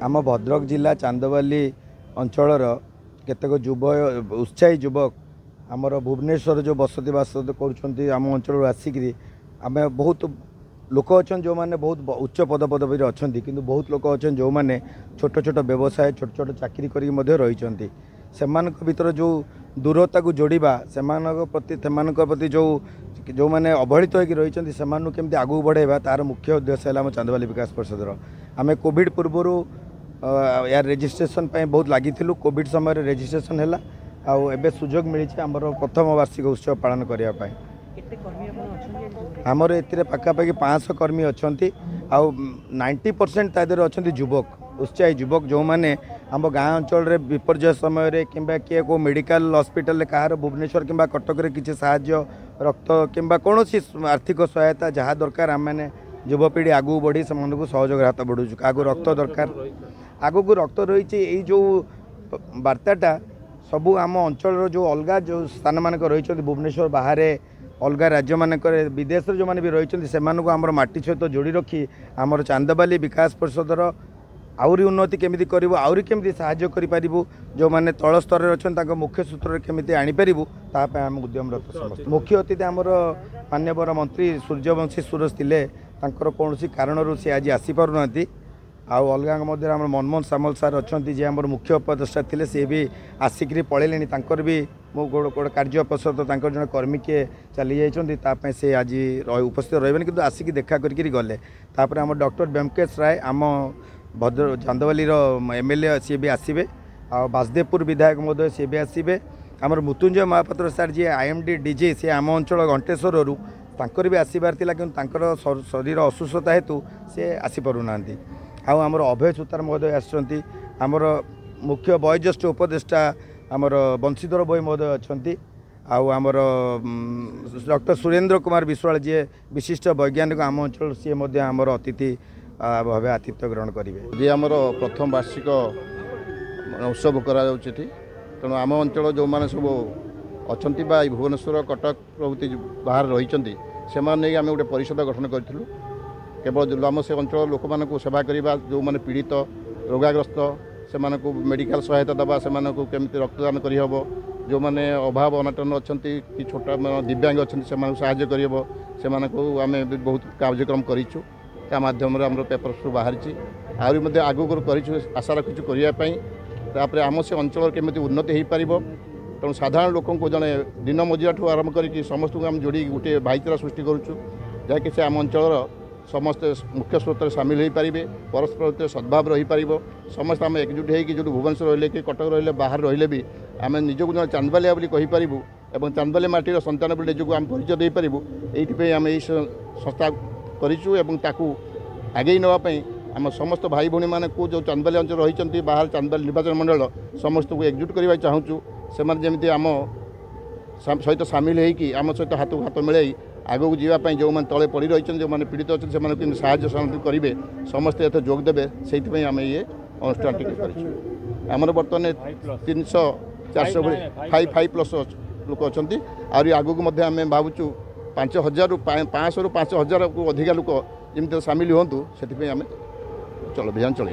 आम भद्रक जिला चांदवाली अंचल केतक उत्साही युवक आमर भुवनेश्वर जो बसती बास करम अंचल आसिक आम बहुत लोक अच्छा जो मैंने बहुत उच्च पद पदवी अच्छा कि बहुत लोक अच्छा जो मैंने छोट छोट व्यवसाय छोट छोट चाकरी रही भीतर जो दूरता को जोड़ा से प्रति जो मैंने अवहेलित होकर रही केमती आगू बढ़ेगा तार मुख्य उद्देश्य है चांदवाली विकास परिषद आम कोविड पूर्वर यार रेजिस्ट्रेशन बहुत लगी कोविड समय रेजिस्ट्रेशन है आबे सुजोग मिली आमर प्रथम वार्षिक उत्सव पालन करने आमर ए पाखापाखि 500 कर्मी अच्छा आउ 90% तादेर अच्छा युवक उत्साही युवक जो मैंने आम गाँ अंचल विपर्य समय कि किए को मेडिकल हॉस्पिटल कहार भुवनेश्वर कि कटक किसी साहाय्य रक्त कि कौन आर्थिक सहायता जहाँ दरकार आम मैंने युवपीढ़ी आगू बढ़ी से सहयोग हाथ बढ़ू क्या रक्त दरकार आगू को रक्त रही जो वार्ताटा सबू आम अंचल जो अलग जो स्थान मानक रही भुवनेश्वर बाहर अलग राज्य मानक विदेश जो मैंने भी रही से आम माटी सहित जोड़ी रखी आमर चांदवाली विकास परिषदर आउरी उन्नति केमिति करिवो आउरी केमिति सहाय्य करि पारिबो जो माने तळ स्तर रे अछन ताको मुख्य सूत्र केमिति आनी पारिबो ता पे हम उद्यमरत समस्त मुख्य अतिथि आमर मान्यवर मंत्री सूर्यवंशी सुरज थिले तांकर कोनोसी कारणरू से आज आसी पारु नांती आउ अलग मध्य आम मनमोहन सामल सार अच्छा जे आम मुख्य उपदेष्टा थे सी भी आसिक पलैले तांकर भी मो गोड़ कार्य प्रसद जन कर्मी किए चली जाइए से आज उपस्थित रही कि आसिक देखा करके गले आम डॉक्टर व्यंकेश राय आम भद्र चांदवाली एमएलए सी भी आसबे आ बासदेवपुर विधायक महोदय सी भी आसबे आमर मृत्युंजय महापात्र सार जी आईएमडी डीजी सी आम अंचल घंटेश्वर तांकर भी आसबार था कि शरीर असुस्थता हेतु सी आसीपारूना आमर अभय सुतार महोदय आमर मुख्य वयोज्येष्ठ उपदेष्टा आमर बंशीधर बई महोदय अच्छा आमर डॉक्टर सुरेंद्र कुमार विश्वाल जी विशिष्ट वैज्ञानिक आम अंचल सी आमर अतिथि भाव आतिथ्य ग्रहण करेंगे जी आमर प्रथम वार्षिक उत्सव करा तेणु आम अंचल जो मैंने सब अच्छा भुवनेश्वर कटक प्रभृति बाहर रही से आम गोटे परिषद गठन करूँ केवल आम से अंचल लोक मान सेवा करवा जो मैंने पीड़ित रोगाग्रस्त से मेडिकल सहायता देवा से केमती रक्तदान करहब जो मैंने अभाव अनाटन अच्छा कि छोट दिव्यांग अच्छा से साहाय्य करहब से आम बहुत कार्यक्रम करूँ त्या माध्यम आम पेपर सब बाहरी आहरी आगू कर आशा रखीचु करने आम से अंचल केमी उन्नति हो पार तेणु साधारण लोक जड़े दिन मजुरा ठूँ आरंभ कर समस्त को आम जोड़ी गोटे भाईचारा सृष्टि करुँ जहाँकि से आम अंचल समस्ते मुख्य स्रोत सामिल हो पारे परस्पर सद्भाव रही पार समस्त आम एकजुट होगी जो भुवनेश्वर रही कि कटक रही बाहर रही भी आम निजक जो चांदवालिया कहीपरू और चांदवाली माटीर संतान बोली निजक आम परिचय दे पारू ये आम यही संस्था करूँ आगे नापी आम समस्त भाई भाई मानक जो चांदवाली अंचल रही बाहर चांदवाली निर्वाचन मंडल समस्त को एकजुट करने चाहूँ से जमी आम सहित सामिल होम सहित हाथ को हाथ मिलाई आग को जीवाई जो मैंने तले पड़ रही जो मैंने पीड़ित अच्छे से साहय करेंगे समस्ते ये जोगदे से आम ये अनुष्ठान टी करमर बर्तमान 300-400 5+ लोक अच्छा आहरी आग को आम भावुँ 5,000 ରୁ 5,000 को अधिका लोक जमी सामिल हूँ से आम अभियान चलू।